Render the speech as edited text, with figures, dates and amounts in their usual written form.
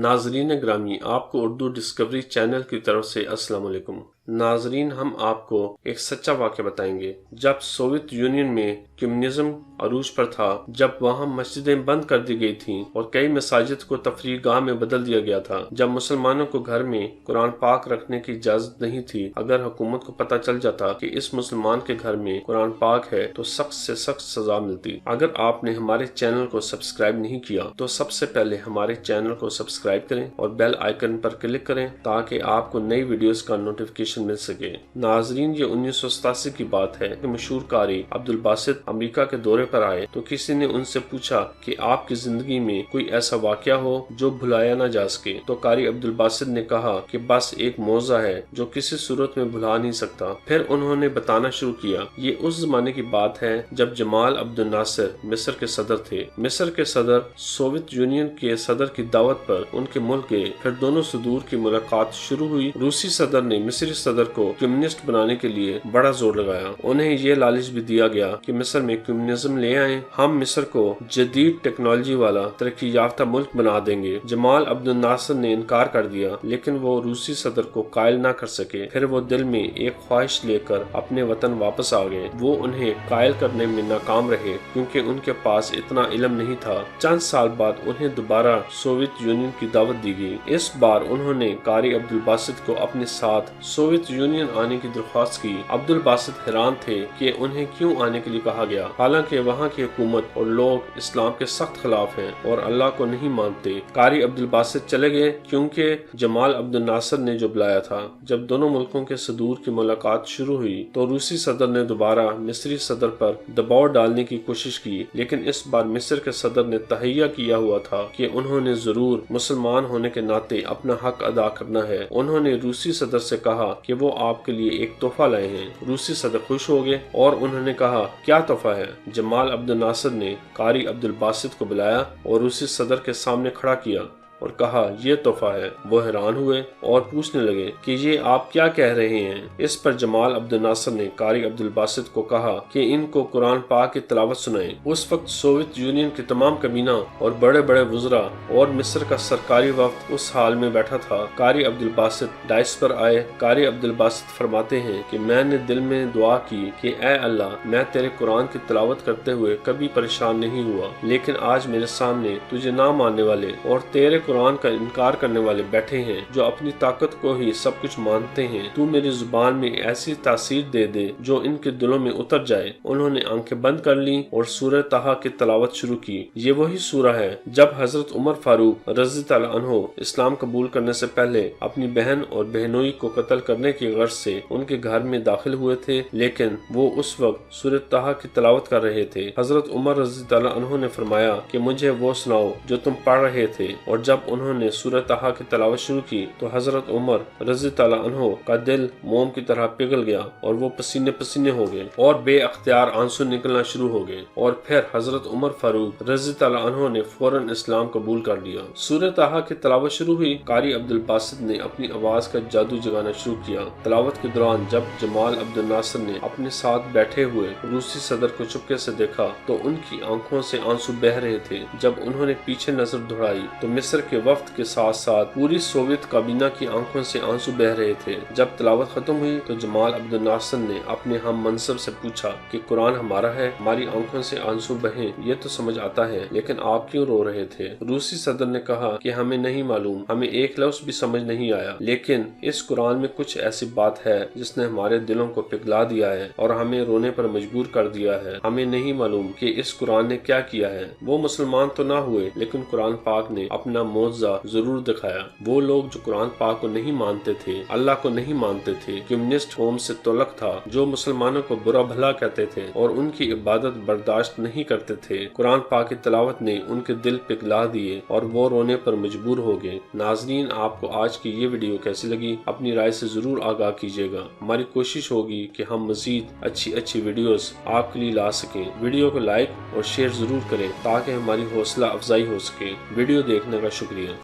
ناظرین گرامی، آپ کو اردو ڈسکوری چینل کی طرف سے السلام علیکم۔ ناظرین، ہم آپ کو ایک سچا واقعہ بتائیں گے۔ جب سوویت یونین میں کمیونزم عروج پر تھا، جب وہاں مسجدیں بند کر دی گئی تھیں اور کئی مساجد کو تفریح گاہ میں بدل دیا گیا تھا، جب مسلمانوں کو گھر میں قرآن پاک رکھنے کی اجازت نہیں تھی، اگر حکومت کو پتہ چل جاتا کہ اس مسلمان کے گھر میں قرآن پاک ہے تو سخت سے سخت سزا ملتی۔ اگر آپ نے ہمارے چینل کو سبسکرائب نہیں کیا تو سب سے پہلے ہمارے چینل کو سبسکرائب کریں اور بیل آئیکن پر کلک کریں تاکہ آپ کو نئی ویڈیوز کا نوٹیفیکیشن مل سکے۔ ناظرین، یہ 1987 کی بات ہے کہ مشہور قاری عبدالباسط امریکہ کے دورے پر آئے تو کسی نے ان سے پوچھا کہ آپ کی زندگی میں کوئی ایسا واقعہ ہو جو بھلایا نہ جا سکے، تو قاری عبدالباسط نے کہا کہ بس ایک معجزہ ہے جو کسی صورت میں بھلا نہیں سکتا۔ پھر انہوں نے بتانا شروع کیا۔ یہ اس زمانے کی بات ہے جب جمال عبد الناصر مصر کے صدر تھے۔ مصر کے صدر سوویت یونین کے صدر کی دعوت پر ان کے ملک گئے، پھر دونوں صدور کی ملاقات شروع ہوئی۔ روسی صدر نے مصری صدر کو کمیونسٹ بنانے کے لیے بڑا زور لگایا۔ انہیں یہ لالچ بھی دیا گیا کہ مصر میں کمیونزم لے آئیں، ہم مصر کو جدید ٹیکنالوجی والا ترقی یافتہ ملک بنا دیں گے۔ جمال عبد الناصر نے انکار کر دیا، لیکن وہ روسی صدر کو قائل نہ کر سکے۔ پھر وہ دل میں ایک خواہش لے کر اپنے وطن واپس آ گئے۔ وہ انہیں قائل کرنے میں ناکام رہے کیونکہ ان کے پاس اتنا علم نہیں تھا۔ چند سال بعد انہیں دوبارہ سوویت یونین کی دعوت دی گئی۔ اس بار انہوں نے قاری عبدالباسط کو اپنے ساتھ سوویت یونین آنے کی درخواست کی۔ عبدالباسط حیران تھے کہ انہیں کیوں آنے کے لیے کہا گیا، حالانکہ وہاں کی حکومت اور لوگ اسلام کے سخت خلاف ہیں اور اللہ کو نہیں مانتے۔ قاری عبدالباسط چلے گئے کیونکہ جمال عبد الناصر نے جو بلایا تھا۔ جب دونوں ملکوں کے صدور کی ملاقات شروع ہوئی تو روسی صدر نے دوبارہ مصری صدر پر دباؤ ڈالنے کی کوشش کی، لیکن اس بار مصر کے صدر نے تہیہ کیا ہوا تھا کہ انہوں نے ضرور مسلمان ہونے کے ناطے اپنا حق ادا کرنا ہے۔ انہوں نے روسی صدر سے کہا کہ وہ آپ کے لیے ایک تحفہ لائے ہیں۔ روسی صدر خوش ہو گئے اور انہوں نے کہا، کیا تحفہ ہے؟ جمال عبد الناصر نے قاری عبدالباسط کو بلایا اور روسی صدر کے سامنے کھڑا کیا اور کہا، یہ تحفہ ہے۔ وہ حیران ہوئے اور پوچھنے لگے کہ یہ آپ کیا کہہ رہے ہیں؟ اس پر جمال عبد الناصر نے قاری عبدالباسط کو کہا کہ ان کو قرآن پاک کی تلاوت سنائیں۔ اس وقت سوویت یونین کے تمام کابینہ اور بڑے بڑے وزراء اور مصر کا سرکاری وفد اس حال میں بیٹھا تھا۔ قاری عبدالباسط ڈائس پر آئے۔ قاری عبدالباسط فرماتے ہیں کہ میں نے دل میں دعا کی کہ اے اللہ، میں تیرے قرآن کی تلاوت کرتے ہوئے کبھی پریشان نہیں ہوا، لیکن آج میرے سامنے تجھے نہ ماننے والے اور تیرے قرآن کا انکار کرنے والے بیٹھے ہیں جو اپنی طاقت کو ہی سب کچھ مانتے ہیں۔ تو میری زبان میں ایسی تاثیر دے دے جو ان کے دلوں میں اتر جائے۔ انہوں نے آنکھیں بند کر لیں اور سورہ طٰہٰ کی تلاوت شروع کی۔ یہ وہی سورہ ہے جب حضرت عمر فاروق رضی اللہ عنہ اسلام قبول کرنے سے پہلے اپنی بہن اور بہنوئی کو قتل کرنے کی غرض سے ان کے گھر میں داخل ہوئے تھے، لیکن وہ اس وقت سورہ طٰہٰ کی تلاوت کر رہے تھے۔ حضرت عمر رضی اللہ عنہ نے فرمایا کہ مجھے وہ سناؤ جو تم پڑھ رہے تھے، اور جب انہوں نے سورہ طٰہٰ کی تلاوت شروع کی تو حضرت عمر رضی اللہ عنہ کا دل موم کی طرح پگھل گیا اور وہ پسینے پسینے ہو گئے اور بے اختیار آنسو نکلنا شروع ہو گئے، اور پھر حضرت عمر فاروق رضی اللہ عنہ نے فوراً اسلام قبول کر لیا۔ سورہ طٰہٰ کی تلاوت شروع ہوئی۔ قاری عبدالباسط نے اپنی آواز کا جادو جگانا شروع کیا۔ تلاوت کے دوران جب جمال عبد الناصر نے اپنے ساتھ بیٹھے ہوئے روسی صدر کو چپکے سے دیکھا تو ان کی آنکھوں سے آنسو بہہ رہے تھے۔ جب انہوں نے پیچھے نظر دوڑائی تو مصر کے وفد کے ساتھ ساتھ پوری سوویت کابینہ کی آنکھوں سے آنسو بہہ رہے تھے۔ جب تلاوت ختم ہوئی تو جمال عبد الناصر نے اپنے ہم منصب سے پوچھا کہ قرآن ہمارا ہے، ہماری آنکھوں سے آنسو بہیں یہ تو سمجھ آتا ہے، لیکن آپ کیوں رو رہے تھے؟ روسی صدر نے کہا کہ ہمیں نہیں معلوم، ہمیں ایک لفظ بھی سمجھ نہیں آیا، لیکن اس قرآن میں کچھ ایسی بات ہے جس نے ہمارے دلوں کو پگھلا دیا ہے اور ہمیں رونے پر مجبور کر دیا ہے۔ ہمیں نہیں معلوم کہ اس قرآن نے کیا کیا ہے۔ وہ مسلمان تو نہ ہوئے، لیکن قرآن پاک نے اپنا معجزہ ضرور دکھایا۔ وہ لوگ جو قرآن پاک کو نہیں مانتے تھے، اللہ کو نہیں مانتے تھے، کمیونسٹ قوم سے تعلق تھا جو مسلمانوں کو برا بھلا کہتے تھے اور ان کی عبادت برداشت نہیں کرتے تھے، قرآن پاک کی تلاوت نے ان کے دل پگھلا دیے اور وہ رونے پر مجبور ہو گئے۔ ناظرین، آپ کو آج کی یہ ویڈیو کیسی لگی؟ اپنی رائے سے ضرور آگاہ کیجیے گا۔ ہماری کوشش ہوگی کہ ہم مزید اچھی ویڈیوز آپ کے لیے لا سکیں۔ ویڈیو کو لائک اور شیئر ضرور کریں تاکہ ہماری حوصلہ افزائی ہو سکے۔ ویڈیو دیکھنے کا شکریہ۔